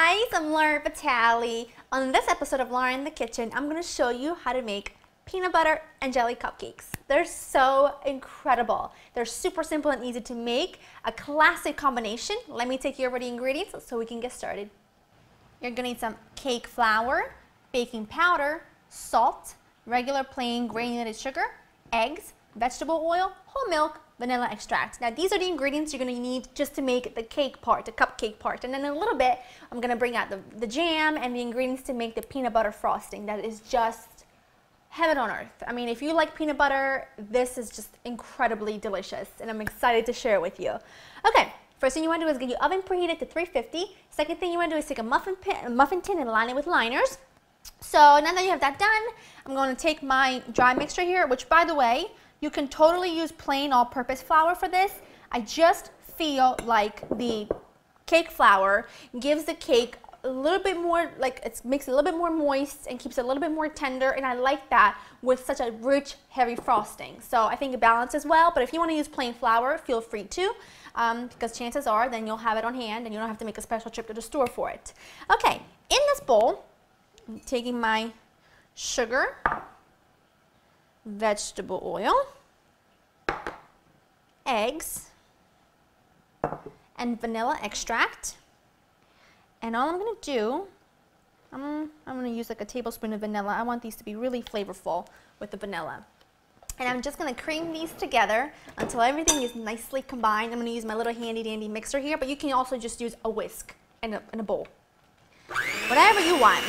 guys, I'm Lauren Vitale. On this episode of Lauren in the Kitchen, I'm going to show you how to make peanut butter and jelly cupcakes. They're so incredible. They're super simple and easy to make, a classic combination. Let me take you over the ingredients so we can get started. You're going to need some cake flour, baking powder, salt, regular plain granulated sugar, eggs, vegetable oil, whole milk, vanilla extract. Now these are the ingredients you're going to need just to make the cake part, the cupcake part. And then in a little bit, I'm going to bring out the jam and the ingredients to make the peanut butter frosting. That is just heaven on earth. I mean, if you like peanut butter, this is just incredibly delicious, and I'm excited to share it with you. Okay, first thing you want to do is get your oven preheated to 350. Second thing you want to do is take a muffin tin and line it with liners. So now that you have that done, I'm going to take my dry mixture here, which by the way, you can totally use plain all-purpose flour for this. I just feel like the cake flour gives the cake a little bit more, like it makes it a little bit more moist and keeps it a little bit more tender, and I like that with such a rich, heavy frosting. So I think it balances well, but if you want to use plain flour, feel free to, because chances are then you'll have it on hand and you don't have to make a special trip to the store for it. Okay, in this bowl, I'm taking my sugar, vegetable oil, eggs, and vanilla extract. And all I'm going to do, I'm going to use like a tablespoon of vanilla. I want these to be really flavorful with the vanilla. And I'm just going to cream these together until everything is nicely combined. I'm going to use my little handy dandy mixer here, but you can also just use a whisk and a bowl. Whatever you want.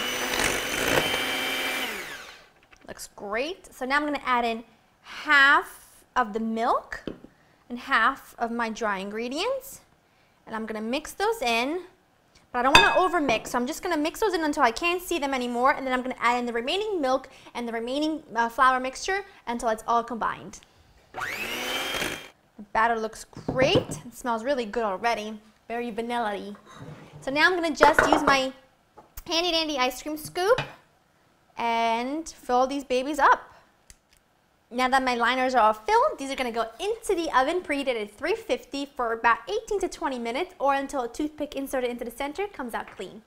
Looks great. So now I'm going to add in half of the milk and half of my dry ingredients. And I'm going to mix those in, but I don't want to over mix. So I'm just going to mix those in until I can't see them anymore. And then I'm going to add in the remaining milk and the remaining flour mixture until it's all combined. The batter looks great. It smells really good already. Very vanilla-y. So now I'm going to just use my handy dandy ice cream scoop and fill these babies up. Now that my liners are all filled, these are going to go into the oven preheated at 350 for about 18 to 20 minutes, or until a toothpick inserted into the center comes out clean.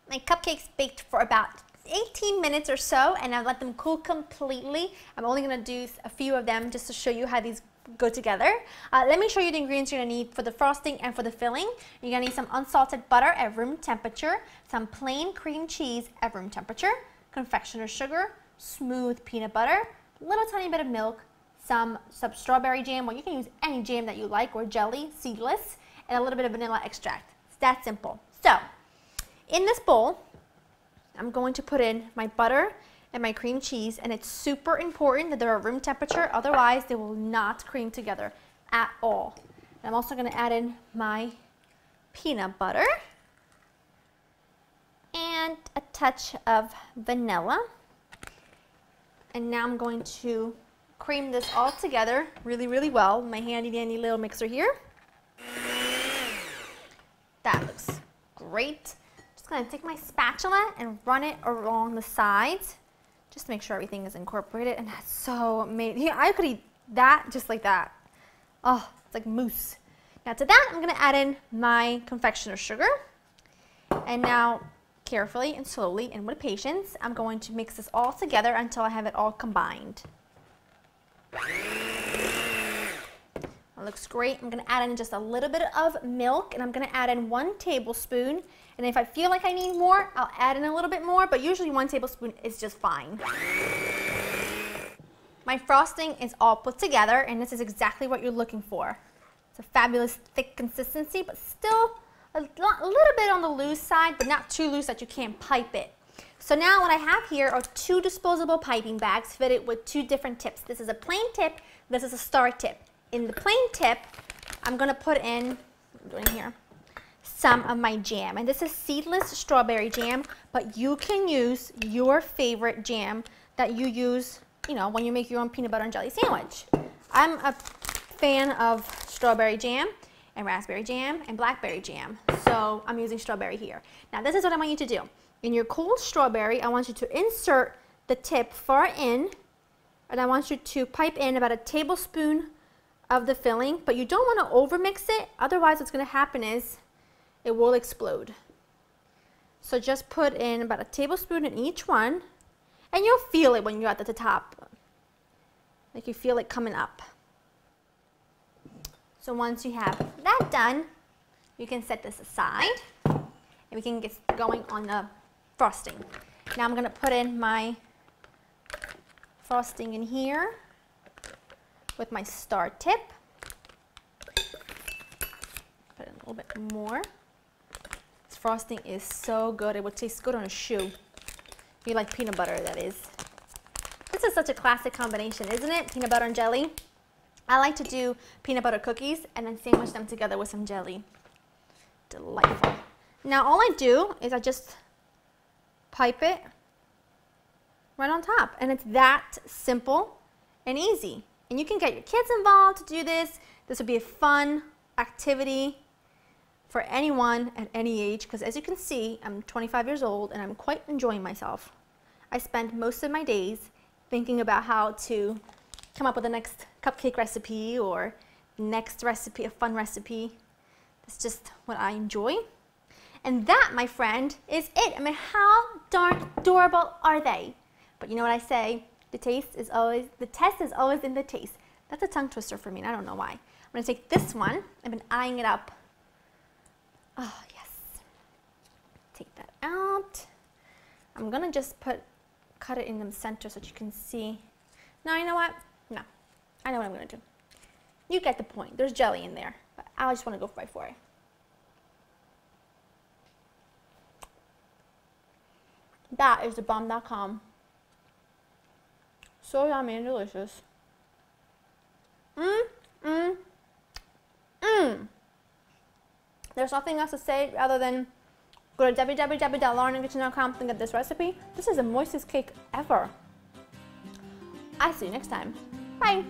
My cupcakes baked for about 18 minutes or so, and I've let them cool completely. I'm only going to do a few of them just to show you how these go together. Let me show you the ingredients you're going to need for the frosting and for the filling. You're going to need some unsalted butter at room temperature, some plain cream cheese at room temperature, confectioner's sugar, smooth peanut butter, a little tiny bit of milk, some strawberry jam, or you can use any jam that you like, or jelly, seedless, and a little bit of vanilla extract. It's that simple. So, in this bowl, I'm going to put in my butter and my cream cheese, and it's super important that they're at room temperature, otherwise they will not cream together at all. And I'm also going to add in my peanut butter and a touch of vanilla. And now I'm going to cream this all together really, really well with my handy dandy little mixer here. That looks great. Just going to take my spatula and run it along the sides, just to make sure everything is incorporated. And that's so amazing. Yeah, I could eat that just like that. Oh, it's like mousse. Now to that, I'm going to add in my confectioner's sugar. And now, carefully and slowly and with patience, I'm going to mix this all together until I have it all combined. It looks great. I'm going to add in just a little bit of milk, and I'm going to add in 1 tablespoon. And if I feel like I need more, I'll add in a little bit more, but usually 1 tablespoon is just fine. My frosting is all put together, and this is exactly what you're looking for. It's a fabulous thick consistency, but still a little bit on the loose side, but not too loose that you can't pipe it. So now what I have here are 2 disposable piping bags fitted with 2 different tips. This is a plain tip, this is a star tip. In the plain tip, I'm going to put in, I'm doing here, some of my jam. And this is seedless strawberry jam, but you can use your favorite jam that you use, you know, when you make your own peanut butter and jelly sandwich. I'm a fan of strawberry jam and raspberry jam and blackberry jam, so I'm using strawberry here. Now this is what I want you to do. In your cold strawberry, I want you to insert the tip far in, and I want you to pipe in about a tablespoon of the filling, but you don't want to over mix it, otherwise what's going to happen is it will explode. So just put in about a tablespoon in each one, and you'll feel it when you're at the top. Like you feel it coming up. So once you have that done, you can set this aside, and we can get going on the frosting. Now I'm going to put in my frosting in here with my star tip. Put in a little bit more. This frosting is so good. It would taste good on a shoe. If you like peanut butter, that is. This is such a classic combination, isn't it? Peanut butter and jelly. I like to do peanut butter cookies and then sandwich them together with some jelly. Delightful. Now all I do is I just pipe it right on top, and it's that simple and easy. And you can get your kids involved to do this. This would be a fun activity for anyone at any age, because as you can see, I'm 25 years old and I'm quite enjoying myself. I spend most of my days thinking about how to come up with the next cupcake recipe or next recipe, a fun recipe. That's just what I enjoy. And that, my friend, is it. I mean, how darn adorable are they? But you know what I say? The test is always in the taste. That's a tongue twister for me, and I don't know why. I'm gonna take this one. I've been eyeing it up. Oh, yes. Take that out. I'm gonna just cut it in the center so that you can see. No, you know what? No, I know what I'm gonna do. You get the point. There's jelly in there, but I just wanna go right for it. That is the bomb.com. So yummy and delicious. There's nothing else to say other than go to www.laureninthekitchen.com and get this recipe. This is the moistest cake ever. I'll see you next time. Bye.